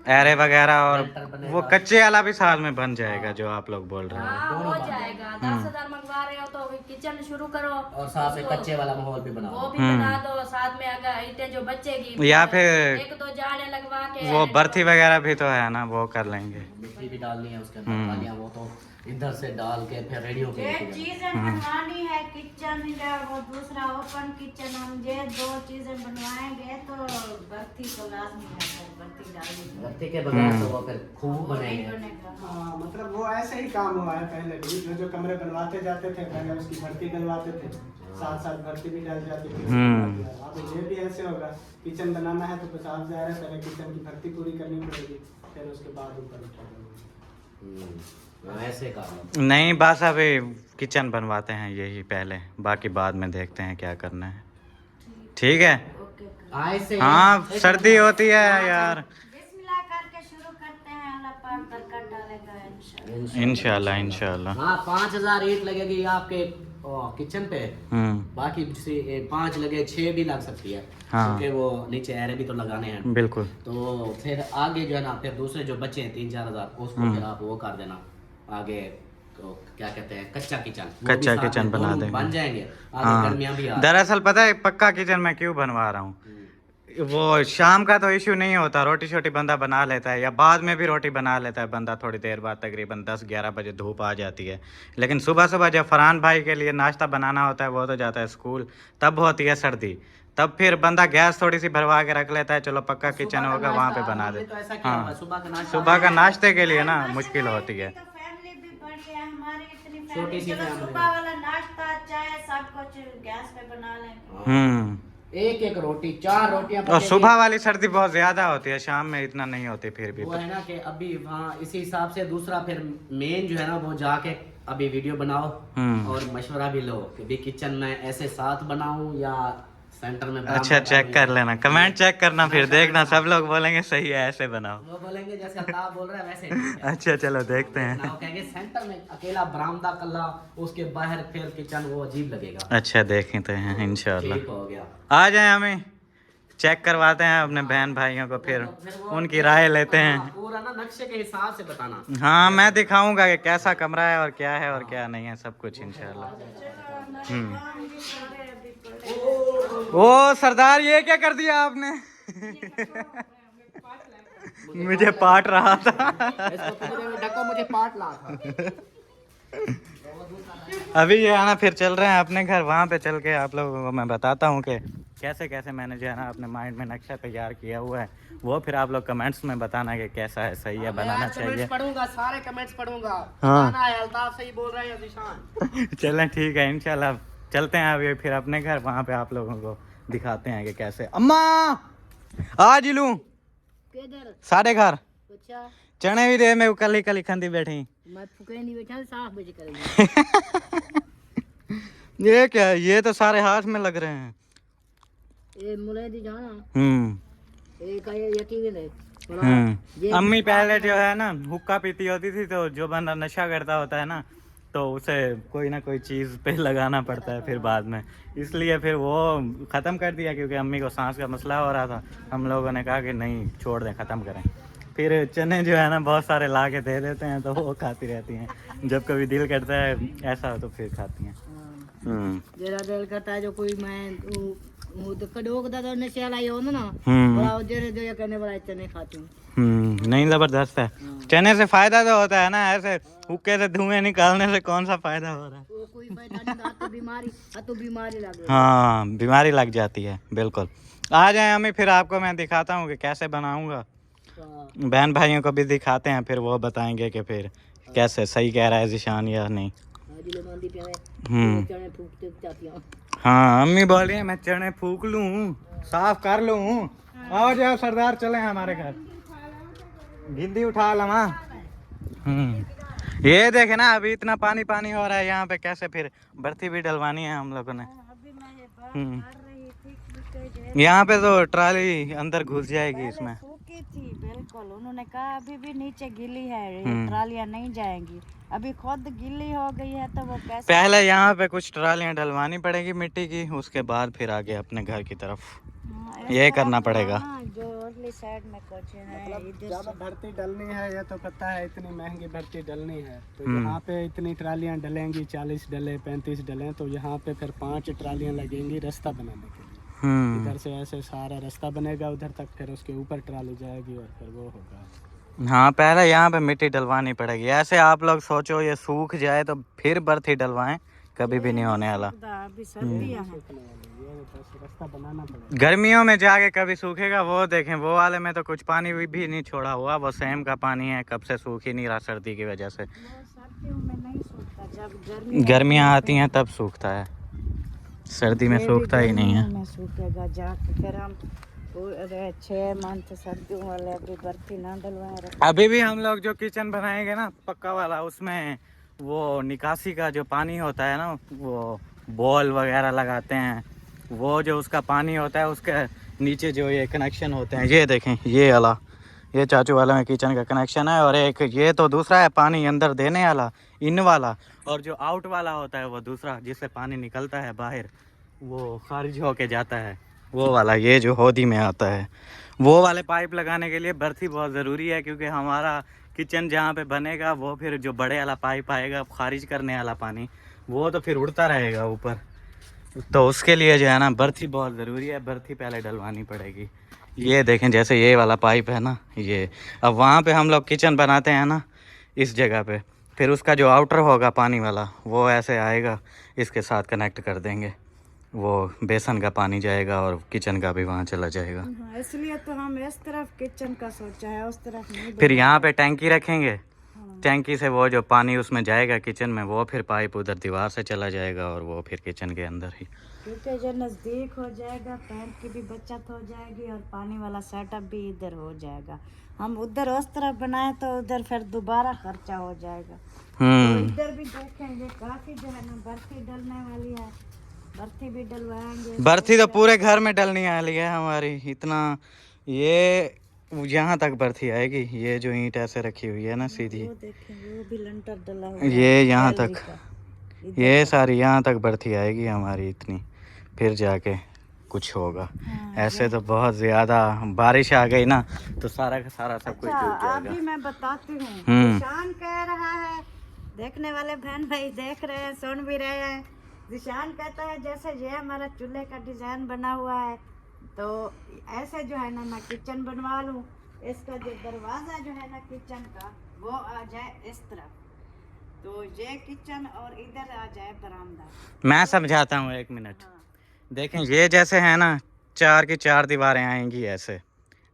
एरे वगैरह और लेंटर बनेगा। वो कच्चे वाला भी साथ में बन जाएगा जो आप लोग बोल रहे हो। हाँ, दोनों हो बन जाएगा। 10,000 मंगवा रहे हो तो किचन शुरू करो और साथ में उसको- कच्चे वाला माहौल भी वो बनाओ। भी बना दो साथ में। अगर ईंटें जो बचेगी या फिर 1-2 जाने लगवा के वो बर्थी वगैरह भी तो है ना, वो कर लेंगे। मिट्टी भी डालनी है उसके अंदर, डालियाँ वो तो इधर से डाल के फिर रेडियो पे ये लेके जाना। चीजें बनवानी है, किचन या वो दूसरा ओपन किचन, हम ये 2 चीजें बनवाएंगे तो बर्ती तो लाजमी है, फिर बर्ती डालनी है। भट्टी के बगैर तो वो फिर खूब वो नहीं बनेंगे। बनेगा। हाँ, मतलब वो ऐसे ही काम हुआ है पहले भी, जो कमरे बनवाते जाते थे पहले उसकी भर्ती डलवाते थे, साथ साथ भर्ती भी डाल जाती थी। अब ये भी ऐसे होगा, किचन बनाना है तो कुछ आप जा रहे हैं, पहले किचन की भर्ती पूरी करनी पड़ेगी, फिर उसके बाद ऊपर उठा देंगे। ऐसे काम नहीं, बस अभी किचन बनवाते हैं यही पहले, बाकी बाद में देखते हैं क्या करना है। ठीक है। ऐसे हाँ, सर्दी होती है यार। बिस्मिल्लाह करके शुरू करते हैं, अल्लाह पाक बरकत डालेगा इंशाल्लाह। इंशाल्लाह इंशाल्लाह। हाँ, 5,000 ईंट लगेगी आपके किचन पे, बाकी से 5 लगे 6 भी लग सकती है, हाँ। क्योंकि वो नीचे एरे भी तो लगाने हैं। बिल्कुल। तो फिर आगे जो है ना, फिर दूसरे जो बचे हैं 3-4 हज़ार, उसको फिर आप वो कर देना आगे, तो क्या कहते हैं कच्चा किचन, वो भी कच्चा साथ किचन में बना दोनों देंगे। बन जाएंगे। आगे हाँ, गर्मियाँ भी आ दरअसल पता है पक्का किचन मैं क्यों बनवा रहा हूँ, वो शाम का तो इश्यू नहीं होता, रोटी छोटी बंदा बना लेता है, या बाद में भी रोटी बना लेता है बंदा थोड़ी देर बाद, तकरीबन 10-11 बजे धूप आ जाती है। लेकिन सुबह सुबह जब फरहान भाई के लिए नाश्ता बनाना होता है, वो तो जाता है स्कूल, तब होती है सर्दी, तब फिर बंदा गैस थोड़ी सी भरवा के रख लेता है, चलो पक्का किचन होगा वहाँ पे बना दे। हाँ, सुबह का नाश्ते के लिए ना मुश्किल होती है। फैमिली भी बढ़ गया हमारी, इतनी छोटी सी फैमिली, चलो family। सुबह वाला नाश्ता चाय सब कुछ गैस पे बना लें। एक रोटी 4 रोटियां और सुबह वाली सर्दी बहुत ज्यादा होती है, शाम में इतना नहीं होती फिर भी। वो है ना कि अभी वहाँ इसी हिसाब से दूसरा फिर मेन जो है ना वो जाके अभी वीडियो बनाओ और मशवरा भी लो कि भी किचन में ऐसे साथ बनाऊं या सेंटर में। अच्छा, चेक कर लेना, कमेंट चेक करना, फिर देखना सब लोग बोलेंगे सही है ऐसे बनाओ, वो बोलेंगे जैसे अल्लाह बोल रहा है वैसे ठीक है। अच्छा चलो देखते हैं। वो कहेंगे सेंटर में अकेला बरामदा कल्ला, उसके बाहर फिर किचन, वो अजीब लगेगा। अच्छा देखते हैं इंशाल्लाह। ठीक हो गया, आ जाए, हमें चेक करवाते हैं अपने बहन भाइयों को, फिर उनकी राय लेते हैं। पूरा ना नक्शे के हिसाब से बताना। हाँ, मैं दिखाऊंगा कि कैसा कमरा है और क्या है और क्या नहीं है, सब कुछ इंशाल्लाह। ओ सरदार, ये क्या कर दिया आपने? मुझे पाट रहा था। इसको मुझे पाट ला था। अभी जो है ना फिर चल रहे हैं अपने घर, वहाँ पे चल के आप लोगों को मैं बताता हूँ कि कैसे कैसे मैंने जो है ना अपने माइंड में नक्शा तैयार किया हुआ है। वो फिर आप लोग कमेंट्स में बताना कि कैसा है, सही है, बनाना चाहिए। पढ़ूंगा, सारे कमेंट्स पढ़ूंगा। हाँ, अल्ताफ सही बोल रहा है या जिशान? चलें ठीक है, इंशाल्लाह चलते हैं अभी फिर अपने घर, वहाँ पे आप लोगों को दिखाते हैं कि कैसे। अम्मा आज लूं साढ़े घर चने भी दे, मैं कल ही खंदी बैठी। मैं फुके नहीं बैठा, 7 बजे करेंगे। ये क्या है? ये तो सारे हाथ में लग रहे हैं। ये मुलेदी जाना हम्म। ये यकीन है। अम्मी पहले जो है ना हुक्का पीती होती थी, तो जो बंदा नशा करता होता है ना तो उसे कोई ना कोई चीज़ पे लगाना पड़ता है फिर बाद में, इसलिए फिर वो ख़त्म कर दिया, क्योंकि अम्मी को सांस का मसला हो रहा था। हम लोगों ने कहा कि नहीं, छोड़ दें, ख़त्म करें। फिर चने जो है ना बहुत सारे ला के दे देते हैं, तो वो खाती रहती हैं, जब कभी दिल करता है ऐसा तो फिर खाती हैं। जरा दिल करता है जो कोई मैं तो कड़ोक दा तो नशे वाला ही हो ना, बड़ा जरे जो ये करने वाला चने खाती हूँ। नहीं, ज़बरदस्त है। चने से फायदा तो होता है ना, ऐसे हुक्के से धुएं निकालने से कौन सा फायदा हो रहा है? वो कोई फायदा नहीं, तो बीमारी लग गई। हाँ, बीमारी लग जाती है, बिल्कुल। आ जाए हमें, फिर आपको मैं दिखाता हूँ कि कैसे बनाऊंगा, बहन भाइयों को भी दिखाते हैं, फिर वो बताएंगे कि फिर कैसे सही कह रहा है जिशान या नहीं। हाँ, अम्मी बोल रही है मैं चने फूक लूँ, साफ कर लूँ। आओ जाओ सरदार, चले हमारे घर, भिंडी उठा लमा। ये देखे ना, अभी इतना पानी पानी हो रहा है यहाँ पे, कैसे फिर बर्ती भी डलवानी है हम लोगों ने। यहाँ पे तो ट्राली अंदर घुस जाएगी इसमें। थी बिल्कुल, उन्होंने कहा अभी भी नीचे गीली है, ट्रालियां नहीं जाएंगी, अभी खुद गीली हो गई है, तो वो कैसे। पहले यहाँ पे कुछ ट्रालियां डलवानी पड़ेगी मिट्टी की, उसके बाद फिर आगे अपने घर की तरफ ये करना पड़ेगा। जो अगली साइड में कुछ है, ज्यादा भर्ती डलनी है, ये तो पता है, इतनी महंगी भर्ती डलनी है, तो यहाँ पे इतनी ट्रालियां डलेंगी, 40 डले 35 डले, तो यहाँ पे फिर 5 ट्रालियां लगेंगी रास्ता बनाने के लिए। इधर से ऐसे सारा रास्ता बनेगा उधर तक, फिर उसके ऊपर ट्राली जाएगी और फिर वो होगा। हाँ, पहले यहाँ पे मिट्टी डलवानी पड़ेगी। ऐसे आप लोग सोचो ये सूख जाए तो फिर बर्थी डलवाएं, कभी भी नहीं होने वाला। अभी सर्दियां हैं, रास्ता बनाना पड़ेगा। गर्मियों में जाके कभी सूखेगा, वो देखें, वो वाले में तो कुछ पानी भी नहीं छोड़ा हुआ, वो सेम का पानी है, कब से सूख ही नहीं रहा सर्दी की वजह से। सर्दियों में नहीं सूखता, जब गर्मियाँ आती हैं तब सूखता है, सर्दी में सूखता ही नहीं है। में सूखेगा जाके, फिर हम 6 मंथ सर्दियों वाले अभी बर्फी ना डलवाए। अभी भी हम लोग जो किचन बनाएंगे ना पक्का वाला, उसमें वो निकासी का जो पानी होता है ना, वो बॉल वगैरह लगाते हैं, वो जो उसका पानी होता है उसके नीचे जो ये कनेक्शन होते हैं, ये देखें, ये वाला, ये चाचू वाला में किचन का कनेक्शन है, और एक ये तो दूसरा है पानी अंदर देने वाला, इन वाला, और जो आउट वाला होता है वो दूसरा, जिससे पानी निकलता है बाहर, वो खारिज होके जाता है, वो वाला, ये जो होदी में आता है। वो वाले पाइप लगाने के लिए बर्थी बहुत ज़रूरी है, क्योंकि हमारा किचन जहाँ पे बनेगा वो फिर जो बड़े वाला पाइप आएगा खारिज करने वाला पानी, वो तो फिर उड़ता रहेगा ऊपर, तो उसके लिए जो है ना बर्थी बहुत ज़रूरी है, बर्थी पहले डलवानी पड़ेगी। ये देखें जैसे ये वाला पाइप है ना, ये अब वहाँ पे हम लोग किचन बनाते हैं ना इस जगह पे, फिर उसका जो आउटर होगा पानी वाला वो ऐसे आएगा, इसके साथ कनेक्ट कर देंगे, वो बेसन का पानी जाएगा और किचन का भी वहाँ चला जाएगा। इसलिए तो हम इस तरफ किचन का सोचा है, उस तरफ नहीं। फिर यहाँ पे टैंकी रखेंगे, टैंकी से वो जो पानी उसमें जाएगा किचन में, वो फिर पाइप उधर दीवार से चला जाएगा और वो फिर किचन के अंदर ही। क्योंकि जो नज़दीक हो जाएगा, पैंट की भी बचत हो जाएगी और पानी वाला सेटअप भी इधर हो जाएगा। हम उधर उस तरफ बनाए तो उधर फिर दोबारा खर्चा हो जाएगा। तो इधर भी देखेंगे, काफ़ी जो है ना बर्फी डलने वाली है, बर्फी भी डलवाएंगे। बर्थी तो पूरे घर में डलने वाली है हमारी, इतना ये यहाँ तक बर्थी आएगी। ये जो ईंट ऐसे रखी हुई है ना सीधी, वो देखेंगे, वो भी लंटर डला हुआ ये यहाँ गैलरी तक, का। ये सारी यहाँ तक बर्थी आएगी हमारी इतनी, फिर जाके कुछ होगा। ऐसे तो बहुत ज़्यादा बारिश आ गई ना तो सारा का सारा सब कुछ डूब जाएगा। अभी मैं बताती हूँ, निशान कह रहा है, देखने वाले बहन भाई देख रहे हैं, सुन भी रहे हैं। निशान कहता है जैसे ये हमारा चूल्हे का डिजाइन बना हुआ है तो ऐसे जो है ना मैं किचन बनवा लूँ, इसका जो दरवाज़ा जो है ना किचन का वो आ जाए इस तरफ, तो ये किचन और इधर आ जाए बरामदा। मैं समझाता हूँ, एक मिनट। देखें ये जैसे है ना 4 की 4 दीवारें आएंगी ऐसे,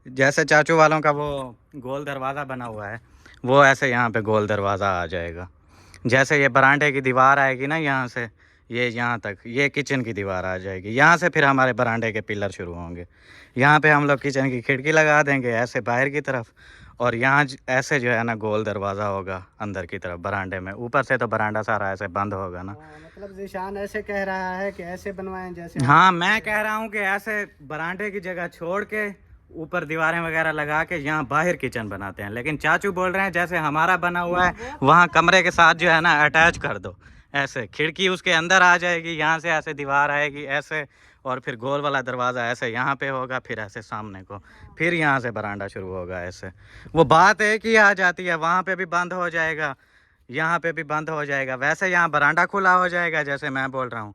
जैसे चाचू वालों का वो गोल दरवाज़ा बना हुआ है, वो ऐसे यहाँ पे गोल दरवाज़ा आ जाएगा। जैसे ये बरांडे की दीवार आएगी ना यहाँ से, ये यहाँ तक ये किचन की दीवार आ जाएगी। यहाँ से फिर हमारे बरांडे के पिलर शुरू होंगे। यहाँ पे हम लोग किचन की खिड़की लगा देंगे ऐसे बाहर की तरफ, और यहाँ ऐसे जो है ना गोल दरवाज़ा होगा अंदर की तरफ बरांडे में। ऊपर से तो बरांडा सारा ऐसे बंद होगा ना। मतलब जिशान ऐसे कह रहा है कि ऐसे बनवाएं जैसे। हाँ, मैं कह रहा हूँ कि ऐसे बरांडे की जगह छोड़ के ऊपर दीवारें वगैरह लगा के यहाँ बाहर किचन बनाते हैं। लेकिन चाचू बोल रहे हैं जैसे हमारा बना हुआ है वहाँ कमरे के साथ जो है ना अटैच कर दो, ऐसे खिड़की उसके अंदर आ जाएगी, यहाँ से ऐसे दीवार आएगी ऐसे, और फिर गोल वाला दरवाज़ा ऐसे यहाँ पे होगा, फिर ऐसे सामने को, फिर यहाँ से बरांडा शुरू होगा ऐसे। वो बात एक ही आ जाती है, वहाँ पे भी बंद हो जाएगा, यहाँ पे भी बंद हो जाएगा। वैसे यहाँ बरांडा खुला हो जाएगा जैसे मैं बोल रहा हूँ,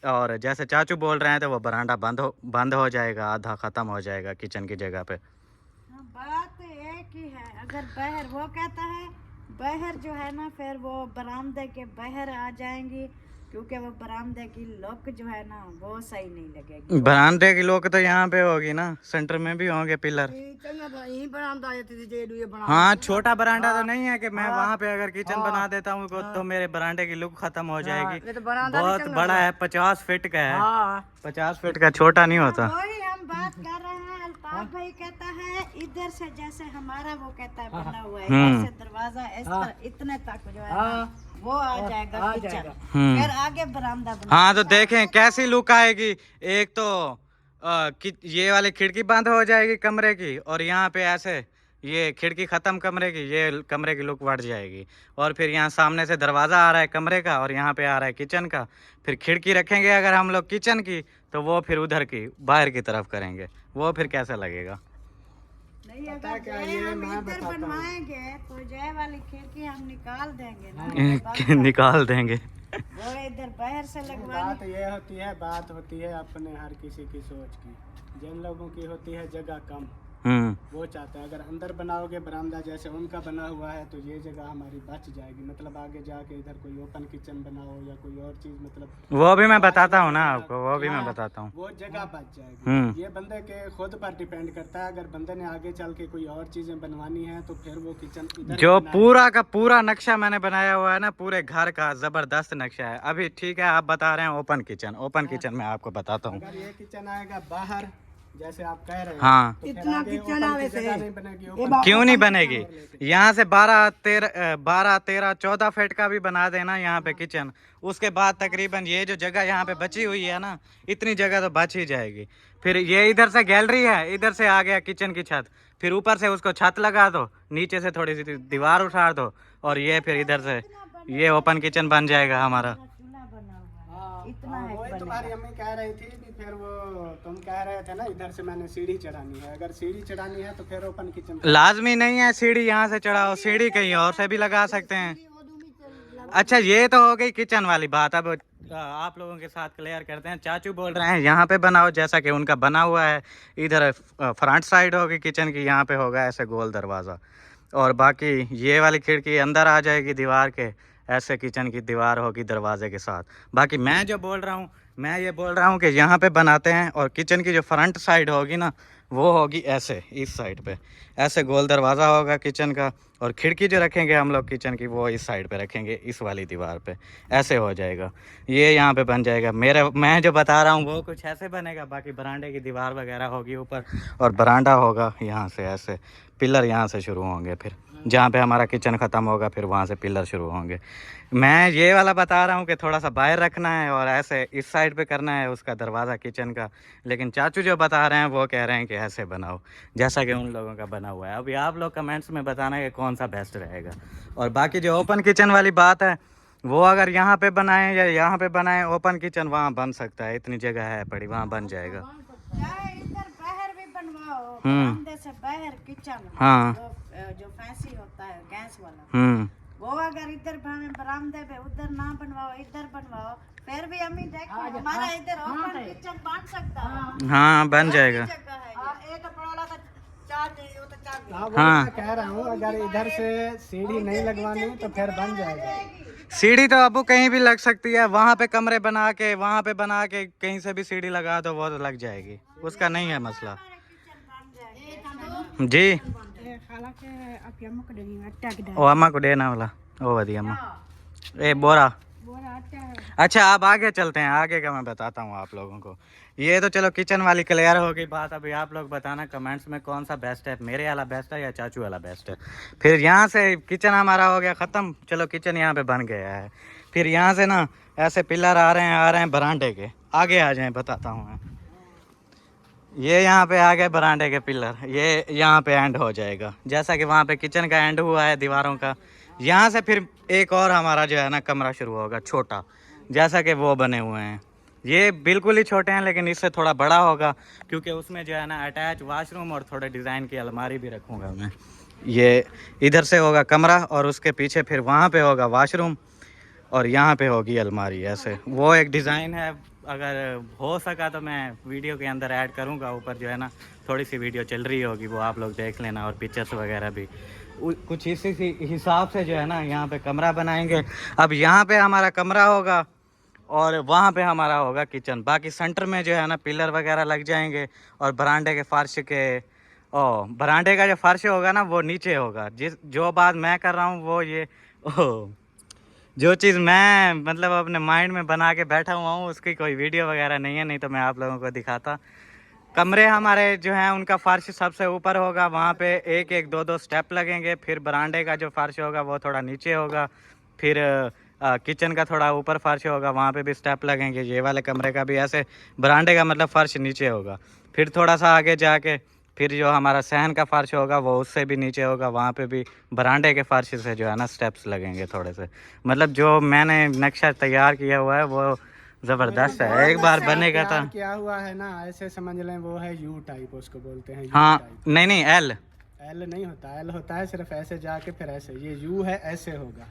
और जैसे चाचू बोल रहे हैं तो वो बरांडा बंद हो जाएगा, आधा ख़त्म हो जाएगा किचन की जगह पे। बात एक ही है, अगर बाहर वो कहता है बाहर जो है ना फिर वो बरामदे के बाहर आ जाएंगी, क्योंकि वो बरामदे की लुक जो है ना वो सही नहीं लगेगी। बरामदे की लुक तो यहाँ पे होगी ना, सेंटर में भी होंगे पिलर। हाँ, छोटा बरांडा तो नहीं है कि मैं वहाँ पे अगर किचन बना देता हूँ तो मेरे बरांडे की लुक खत्म हो जाएगी। बहुत बड़ा है, 50 फीट का है, 50 फीट का, छोटा नहीं होता। वही हम बात कर रहे हैं। अल्ताफ भाई कहता है इधर से जैसे हमारा वो कहता है बना हुआ है, इधर से दरवाजा इस तरह इतने तक जो है ना वो आ जाएगा किचन, फिर आगे बरामदा बना। हाँ, तो देखें कैसी लुक आएगी। एक तो ये वाली खिड़की बंद हो जाएगी कमरे की, और यहाँ पे ऐसे ये खिड़की ख़त्म कमरे की, ये कमरे की लुक बढ़ जाएगी। और फिर यहाँ सामने से दरवाज़ा आ रहा है कमरे का और यहाँ पे आ रहा है किचन का। फिर खिड़की रखेंगे अगर हम लोग किचन की, तो वो फिर उधर की बाहर की तरफ करेंगे, वो फिर कैसा लगेगा। नहीं, अगर हम इधर बनवाएंगे तो जय वाली खिड़की हम निकाल देंगे ना, निकाल देंगे। वो इधर बाहर से लगवानी। बात ये होती है, बात होती है अपने हर किसी की सोच की। जिन लोगों की होती है जगह कम, वो चाहते हैं अगर अंदर बनाओगे बरामदा जैसे उनका बना हुआ है तो ये जगह हमारी बच जाएगी। मतलब आगे जाके इधर कोई ओपन किचन बनाओ या कोई और चीज, मतलब वो भी मैं बताता हूँ ना आपको, वो भी मैं बताता हूँ, वो जगह बच जाएगी। ये बंदे के खुद पर डिपेंड करता है। अगर बंदे ने आगे चल के कोई और चीजें बनवानी है तो फिर वो किचन जो पूरा का पूरा नक्शा मैंने बनाया हुआ है ना, पूरे घर का जबरदस्त नक्शा है। अभी ठीक है, आप बता रहे हैं ओपन किचन, ओपन किचन में आपको बताता हूँ। अगर ये किचन आएगा बाहर जैसे आप कह रहे हैं, हाँ, तो इतना किचन आवे से नहीं बनेगी। क्यों नहीं बनेगी? यहाँ से 12, 13, 14 फीट का भी बना देना यहाँ पे किचन। उसके बाद तकरीबन ये जो जगह यहाँ पे बची हुई है ना, इतनी जगह तो बच ही जाएगी। फिर ये इधर से गैलरी है, इधर से आ गया किचन की छत, फिर ऊपर से उसको छत लगा दो, नीचे से थोड़ी सी दीवार उठा दो, और ये फिर इधर से ये ओपन किचन बन जाएगा हमारा। वही तुम्हारी अम्मी कह रही थी कि फिर वो तुम कह रहे थे ना इधर से मैंने सीढ़ी चढ़ानी है। अगर सीढ़ी चढ़ानी है तो फिर ओपन किचन लाजमी नहीं है सीढ़ी यहाँ से चढ़ाओ, सीढ़ी कहीं और से भी लगा सकते हैं। अच्छा, ये तो हो गई किचन वाली बात। अब आप लोगों के साथ क्लियर करते हैं। चाचू बोल रहे हैं यहाँ पे बनाओ, जैसा कि उनका बना हुआ है। इधर फ्रंट साइड होगी किचन की, यहाँ पे होगा ऐसे गोल दरवाज़ा, और बाकी ये वाली खिड़की अंदर आ जाएगी दीवार के, ऐसे किचन की दीवार होगी दरवाजे के साथ। बाकी मैं जो बोल रहा हूँ, मैं ये बोल रहा हूँ कि यहाँ पे बनाते हैं, और किचन की जो फ्रंट साइड होगी ना वो होगी ऐसे, इस साइड पे ऐसे गोल दरवाज़ा होगा किचन का, और खिड़की जो रखेंगे हम लोग किचन की वो इस साइड पे रखेंगे, इस वाली दीवार पे। ऐसे हो जाएगा, ये यहाँ पे बन जाएगा। मैं जो बता रहा हूँ वो कुछ ऐसे बनेगा। बाकी बरामदे की दीवार वगैरह होगी ऊपर, और बरामदा होगा यहाँ से ऐसे, पिलर यहाँ से शुरू होंगे, फिर जहाँ पे हमारा किचन ख़त्म होगा फिर वहाँ से पिलर शुरू होंगे। मैं ये वाला बता रहा हूँ कि थोड़ा सा बाहर रखना है और ऐसे इस साइड पे करना है उसका दरवाज़ा किचन का, लेकिन चाचू जो बता रहे हैं वो कह रहे हैं कि ऐसे बनाओ जैसा कि उन लोगों का बना हुआ है। अभी आप लोग कमेंट्स में बताना कि कौन सा बेस्ट रहेगा। और बाकी जो ओपन किचन वाली बात है, वो अगर यहाँ पे बनाएं या यहाँ पे बनाएं, ओपन किचन वहाँ बन सकता है, इतनी जगह है पड़ी, वहाँ बन जाएगा। इधर बाहर भी बनवाओ, बरामदे से बाहर किचन। हाँ, जो फैंसी होता है गैस वाला, वो अगर इधर बरामदे पे उधर ना बनवाओ, इधर बनवाओ, फिर भी अम्मी देखो हमारा इधर ओपन किचन बन सकता है। हाँ बन जाएगा। हाँ कह रहा हूँ, अगर इधर से सीढ़ी नहीं लगवानी तो फिर बन जाएगा। सीढ़ी तो अबू कहीं भी लग सकती है, वहाँ पे कमरे बना के, वहाँ पे बना के कहीं से भी सीढ़ी लगा दो, वो तो लग जाएगी, उसका नहीं है मसला। जी ओ अम्मा को देना वाला ओ वधिया अम्मा ए बोरा। अच्छा अब आगे चलते हैं, आगे का मैं बताता हूँ आप लोगों को। ये तो चलो किचन वाली क्लियर हो गई बात। अभी आप लोग बताना कमेंट्स में कौन सा बेस्ट है, मेरे वाला बेस्ट है या चाचू वाला बेस्ट है। फिर यहाँ से किचन हमारा हो गया ख़त्म, चलो किचन यहाँ पे बन गया है। फिर यहाँ से ना ऐसे पिलर आ रहे हैं बरामदे के, आगे आ जाएं बताता हूँ मैं। ये यहाँ पे आ गए बरामदे के पिलर, ये यहाँ पे एंड हो जाएगा, जैसा कि वहाँ पे किचन का एंड हुआ है दीवारों का। यहाँ से फिर एक और हमारा जो है ना कमरा शुरू होगा छोटा, जैसा कि वो बने हुए हैं। ये बिल्कुल ही छोटे हैं, लेकिन इससे थोड़ा बड़ा होगा, क्योंकि उसमें जो है ना अटैच वाशरूम और थोड़े डिज़ाइन की अलमारी भी रखूँगा मैं। ये इधर से होगा कमरा, और उसके पीछे फिर वहाँ पे होगा वाशरूम, और यहाँ पे होगी अलमारी। ऐसे वो एक डिज़ाइन है, अगर हो सका तो मैं वीडियो के अंदर ऐड करूँगा। ऊपर जो है ना थोड़ी सी वीडियो चल रही होगी, वो आप लोग देख लेना, और पिक्चर्स वगैरह भी कुछ इसी हिसाब से जो है ना यहाँ पे कमरा बनाएंगे। अब यहाँ पे हमारा कमरा होगा और वहाँ पे हमारा होगा किचन। बाकी सेंटर में जो है ना पिलर वगैरह लग जाएंगे, और बरामदे के फर्श के बरामदे का जो फर्श होगा ना वो नीचे होगा। जो बात मैं कर रहा हूँ वो ये जो चीज़ मैं मतलब अपने माइंड में बना के बैठा हुआ हूँ, उसकी कोई वीडियो वगैरह नहीं है, नहीं तो मैं आप लोगों को दिखाता। कमरे हमारे जो हैं उनका फर्श सबसे ऊपर होगा, वहाँ पे एक एक दो दो स्टेप लगेंगे। फिर बरामदे का जो फर्श होगा वो थोड़ा नीचे होगा, फिर किचन का थोड़ा ऊपर फर्श होगा, वहाँ पे भी स्टेप लगेंगे। ये वाले कमरे का भी ऐसे बरामदे का मतलब फर्श नीचे होगा। फिर थोड़ा सा आगे जाके फिर जो हमारा सहन का फर्श होगा वो उससे भी नीचे होगा, वहाँ पे भी बरामदे के फर्श से जो है ना स्टेप्स लगेंगे थोड़े से। मतलब जो मैंने नक्शा तैयार किया हुआ है वो ज़बरदस्त है, एक बार बनेगा तो क्या हुआ है ना, ऐसे समझ लें वो है यू टाइप, उसको बोलते हैं। हाँ नहीं एल नहीं होता, एल होता है सिर्फ ऐसे जाके फिर ऐसे। ये यू है, ऐसे होगा,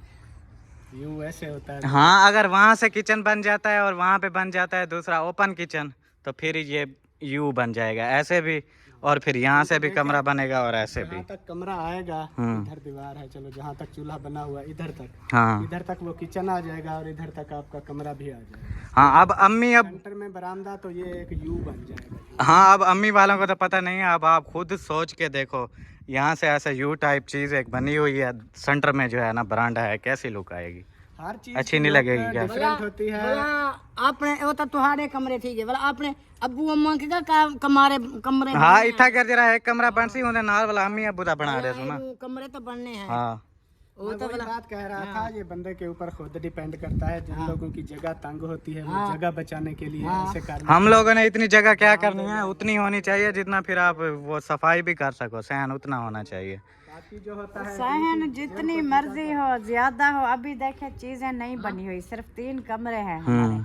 यू ऐसे होता है। हाँ अगर वहाँ से किचन बन जाता है और वहाँ पे बन जाता है दूसरा ओपन किचन, तो फिर ये यू बन जाएगा ऐसे भी, और फिर यहाँ से भी कमरा बनेगा और ऐसे भी। जहाँ तक कमरा आएगा इधर दीवार है, चलो जहाँ तक चूल्हा बना हुआ है इधर तक, हाँ इधर तक वो किचन आ जाएगा, और इधर तक आपका कमरा भी आ जाएगा। हाँ अब अम्मी अब सेंटर में बरामदा, तो ये एक यू बन जाएगा। हाँ अब अम्मी वालों को तो पता नहीं है, अब आप खुद सोच के देखो। यहाँ से ऐसे यू टाइप चीज़ एक बनी हुई है, सेंटर में जो है ना बरामदा है, कैसी लुक आएगी? हर चीज अच्छी नहीं लगेगी क्या? डिफरेंट होती है। आपने वो तो तुम्हारे कमरे ठीक है, आपने अब्बू अम्मा के कमरे हाँ इतना कर जरा एक कमरा बन सी होने नाल वाला अम्मी अब्बू दा बना रहे सुना। कमरे तो बनने हैं। हाँ वो तो बात कह रहा था, ये बंदे के ऊपर खुद डिपेंड करता है। जिन लोगों की जगह तंग होती है वो जगह बचाने के लिए ऐसे कर। हम लोगों ने इतनी जगह क्या करनी है, उतनी होनी चाहिए जितना फिर आप वो सफाई भी कर सको, सहन उतना होना चाहिए। बाकी जो होता है सहन जितनी मर्जी हो, ज्यादा हो। अभी देखे चीजें नहीं बनी हुई, सिर्फ 3 कमरे हैं हमारे,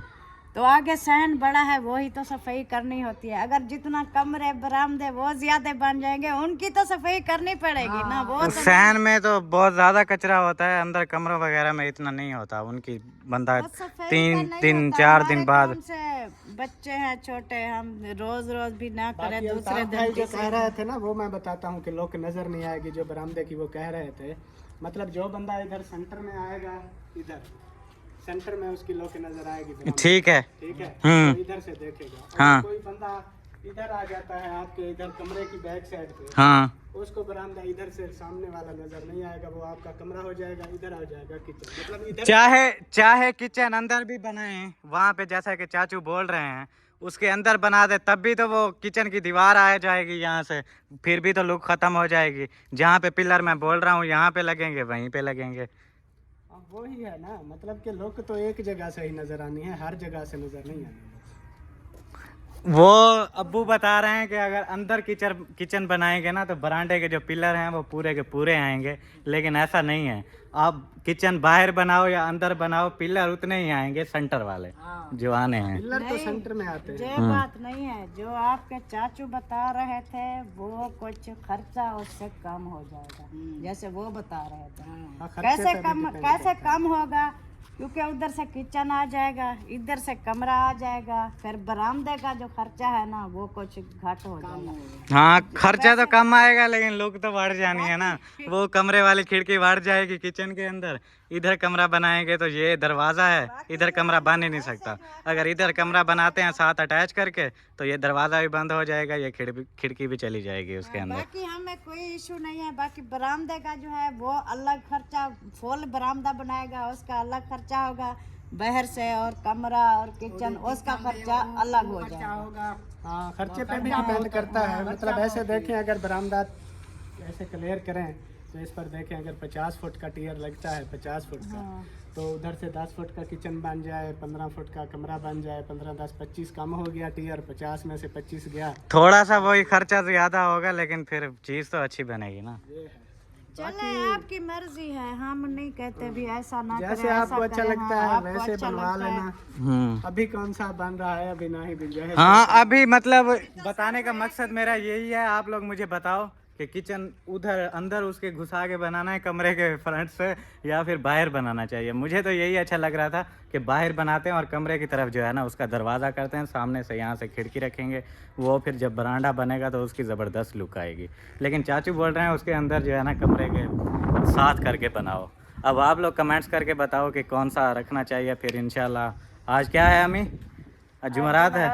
तो आगे सहन बड़ा है, वही तो सफाई करनी होती है। अगर जितना कमरे बरामदे वो ज्यादा बन जाएंगे, उनकी तो सफाई करनी पड़ेगी ना। वो तो सहन में तो बहुत ज्यादा कचरा होता है, अंदर कमरों वगैरह में इतना नहीं होता। उनकी बंदा बस सफाई 3 का नहीं दिन होता। 4 हमारे दिन बाद काम से बच्चे हैं छोटे, हम रोज रोज भी ना करें बाकी दूसरे अल्ताफ भाई दिन जो कह रहे थे ना, वो मैं बताता हूँ कि लोग की नजर नहीं आएगी जो बरामदे की वो कह रहे थे। मतलब जो बंदा इधर सेंटर में आएगा, इधर सेंटर में उसकी लोग की नजर आएगी बरामदे। ठीक है। ठीक है, तो इधर से देखेगा। और हाँ। कोई बंदा इधर आ जाता है आपके इधर कमरे की बैक साइड पे, हाँ, उसको बरामदा इधर से सामने वाला नजर नहीं आएगा, वो आपका कमरा हो जाएगा, इधर आ जाएगा किचन। मतलब इधर चाहे किचन अंदर भी बनाए वहाँ पे, जैसा कि चाचू बोल रहे हैं, उसके अंदर बना दे तब भी तो वो किचन की दीवार आ जाएगी यहाँ से, फिर भी तो लुक खत्म हो जाएगी। जहाँ पे पिलर मैं बोल रहा हूँ यहाँ पे लगेंगे, वहीं पे लगेंगे। वही है ना, मतलब कि लोग तो एक जगह से ही नजर आनी है, हर जगह से नजर नहीं आनी। वो अब्बू बता रहे हैं कि अगर अंदर किचन बनाएंगे ना तो बरामदे के जो पिलर हैं वो पूरे के पूरे आएंगे, लेकिन ऐसा नहीं है। आप किचन बाहर बनाओ या अंदर बनाओ, पिलर उतने ही आएंगे सेंटर वाले जो आने हैं। पिलर तो सेंटर में आते हैं। ये बात नहीं है जो आपके चाचू बता रहे थे, वो कुछ खर्चा उससे कम हो जाएगा, जैसे वो बता रहे थे। कैसे कम होगा? क्योंकि उधर से किचन आ जाएगा, इधर से कमरा आ जाएगा, फिर बरामदे का जो खर्चा है ना वो कुछ घट हो जाएगा। हाँ, खर्चा तो कम आएगा लेकिन लुक तो बढ़ जानी है ना। वो कमरे वाली खिड़की बढ़ जाएगी किचन के अंदर, इधर कमरा बनाएंगे तो ये दरवाजा है, इधर कमरा बन ही नहीं सकता। अगर इधर कमरा बनाते हैं साथ अटैच करके तो ये दरवाजा भी बंद हो जाएगा, ये खिड़की भी चली जाएगी उसके अंदर। बाकी हमें कोई इशू नहीं है। बाकी बरामदे का जो है वो अलग खर्चा, फुल बरामदा बनाएगा उसका अलग खर्चा होगा बाहर से, और कमरा और किचन उसका खर्चा अलग हो जाएगा। हाँ, खर्चे पे भी डिपेंड करता है। मतलब ऐसे देखें, अगर बरामदा ऐसे क्लियर करें तो इस पर देखें, अगर 50 फुट का टियर लगता है, 50 फुट का, तो उधर से 10 फुट का किचन बन जाए, 15 फुट का कमरा बन जाए, 15 10 25 कम हो गया टियर, 50 में से 25 गया। थोड़ा सा वही खर्चा ज्यादा होगा लेकिन फिर चीज तो अच्छी बनेगी ना। चले आपकी मर्जी है, हम नहीं कहते भी ऐसा ना करें, जैसे आपको अच्छा लगता है वैसे बनवा लेना। अभी कौन सा बन रहा है अभी ना ही बिल जाए। हाँ, अभी मतलब बताने का मकसद मेरा यही है, आप लोग मुझे बताओ कि किचन उधर अंदर उसके घुसा के बनाना है कमरे के फ्रंट से या फिर बाहर बनाना चाहिए। मुझे तो यही अच्छा लग रहा था कि बाहर बनाते हैं और कमरे की तरफ जो है ना उसका दरवाज़ा करते हैं, सामने से यहाँ से खिड़की रखेंगे, वो फिर जब बरामदा बनेगा तो उसकी ज़बरदस्त लुक आएगी। लेकिन चाचू बोल रहे हैं उसके अंदर जो है ना कमरे के साथ करके बनाओ। अब आप लोग कमेंट्स करके बताओ कि कौन सा रखना चाहिए। फिर इंशाल्लाह आज क्या है अम्मी? आज जुमेरात है।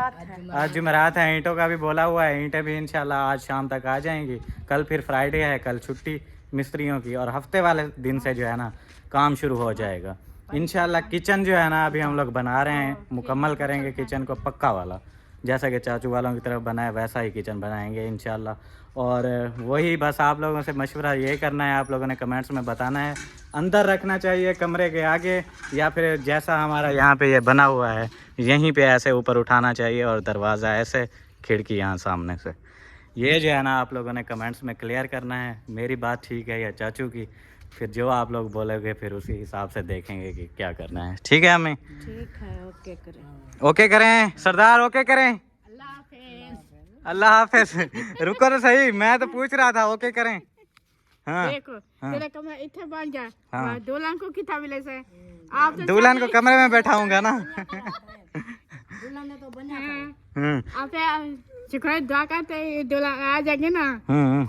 आज जुमेरात है, ईंटों का भी बोला हुआ है, ईंटें भी इंशाल्लाह आज शाम तक आ जाएंगी। कल फिर फ्राइडे है, कल छुट्टी मिस्त्रियों की, और हफ्ते वाले दिन से जो है ना काम शुरू हो जाएगा इंशाल्लाह। किचन जो है ना अभी हम लोग बना रहे हैं, मुकम्मल करेंगे किचन को पक्का वाला, जैसा कि चाचू वालों की तरफ बनाया वैसा ही किचन बनाएंगे इंशाल्लाह। और वही बस आप लोगों से मशवरा ये करना है, आप लोगों ने कमेंट्स में बताना है अंदर रखना चाहिए कमरे के आगे, या फिर जैसा हमारा यहाँ पे ये बना हुआ है यहीं पे ऐसे ऊपर उठाना चाहिए और दरवाज़ा ऐसे, खिड़की यहाँ सामने से। ये जो है ना आप लोगों ने कमेंट्स में क्लियर करना है मेरी बात ठीक है या चाचू की। फिर जो आप लोग बोलोगे फिर उसी हिसाब से देखेंगे कि क्या करना है। ठीक है हमें? ठीक है, ओके करें। ओके करें सरदार, ओके करें। अल्लाह हाफिज। रुको तो सही, मैं तो पूछ रहा था ओके करें। हाँ, देखो तेरा कमरा इथे बन जाए, हाँ। दुल्हन को कितना मिले से? आप तो दुल्हन को कमरे में बैठाऊंगा ना। दुल्हन ने तो बना आप शिकायत दुआ करते दुल्हन आ जाएंगे ना,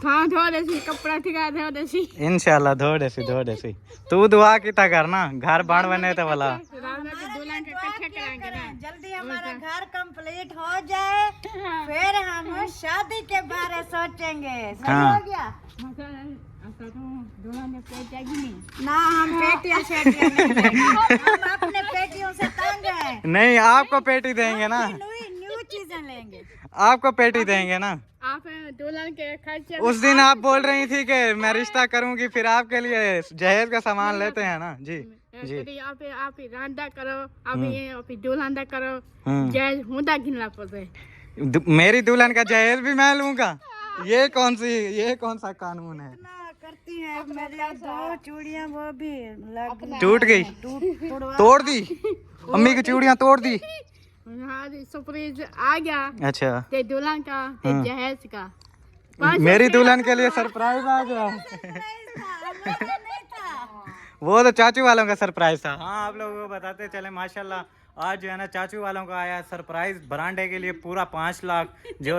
हाँ धो देसी कपड़ा ठिका धो देसी इंशाल्लाह धो देसी। तू दुआ की था करना, घर बाण बने तो वाला दुल्हन के इकट्ठे कराएंगे ना। जल्दी हमारा घर कंप्लीट हो जाए, फिर हम शादी के बारे सोचेंगे। सही हाँ। हो गया दुल्हन ने पेट जाएगी नहीं ना, हम पेटियां शेटियां नहीं लेंगे। हम अपने पेटियों से तंग हैं। नहीं, आपको पेटी देंगे ना, न्यू चीजें लेंगे। आपको पेटी देंगे ना। आप दुल्हन के खर्चे उस दिन आप बोल रही थी कि मैं रिश्ता करूंगी, फिर आपके लिए जहेज का सामान लेते हैं ना। जी जी, आप रांदा करो, आप दुल्हन दा करो, जय हुंदा गिनला पड़े। मेरी दुल्हन का जहेज भी मैं लूंगा? ये कौन सा कानून है? करती है मेरी 2 चूड़ियां वो भी टूट गई, तोड़ दी। अम्मी की चूड़ियां तोड़ दी। हाँ जी, सरप्राइज आ गया अच्छा ते दुल्हन का ते जहेज का। मेरी दुल्हन के लिए सरप्राइज आ गया। वो तो चाचू वालों का सरप्राइज था। हाँ आप लोगों को बताते चले माशाल्लाह आज जो है ना चाचू वालों का आया सरप्राइज बरांडे के लिए पूरा 5 लाख जो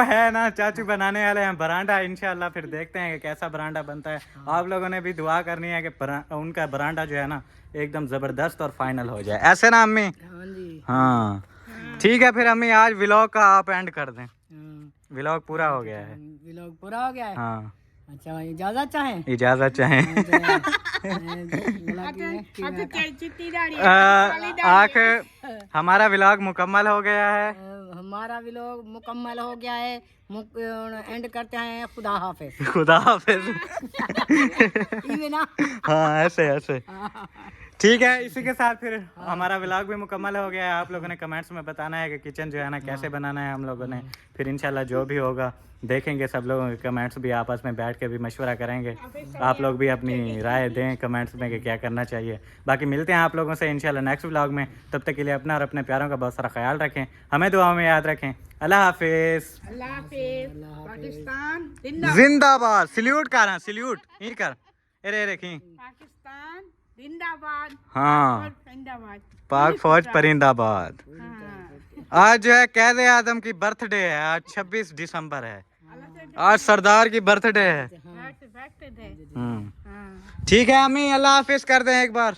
है ना चाचू बनाने वाले हैं बरांडा। इंशाल्लाह फिर देखते हैं कि कैसा बरांडा बनता है। आप लोगों ने भी दुआ करनी है कि उनका बरांडा जो है ना एकदम जबरदस्त और फाइनल हो जाए, ऐसे ना अम्मी? हाँ ठीक है फिर अम्मी आज व्लॉग का आप एंड कर दें। व्लॉग पूरा हो गया है। व्लॉग पूरा हो गया है। हाँ अच्छा इजाजत चाहें? इजाजत चाहें। आखिर हमारा व्लॉग मुकम्मल हो गया है। हमारा व्लॉग मुकम्मल हो गया है। एंड करते हैं खुदा हाफिज। खुदा हाफिज। ये ना हाँ ऐसे ठीक है। इसी के साथ फिर हमारा व्लॉग भी मुकम्मल हो गया है। आप लोगों ने कमेंट्स में बताना है कि किचन जो है ना कैसे बनाना है हम लोगों ने। फिर इंशाल्लाह जो भी होगा देखेंगे, सब लोगों के कमेंट्स भी आपस में बैठ के भी मशवरा करेंगे। आप लोग भी अपनी राय दें कमेंट्स में कि क्या करना चाहिए। बाकी मिलते हैं आप लोगों से इंशाल्लाह नेक्स्ट व्लॉग में। तब तक के लिए अपना और अपने प्यारों का बहुत सारा ख्याल रखें, हमें दुआओं में याद रखें। अल्लाह हाफिज। अल्लाह हाफिज। पाकिस्तान जिंदाबाद। सल्यूट कर रहा, सल्यूट ही कर। अरे रखी पाकिस्तान जिंदाबाद। हाँ जिंदाबाद। पाक फौज परिंदाबाद। आज जो है कैद आदम की बर्थडे है, आज 26 दिसंबर है। आज सरदार की बर्थडे है। ठीक है अम्मी अल्लाह हाफिज कर दें एक बार।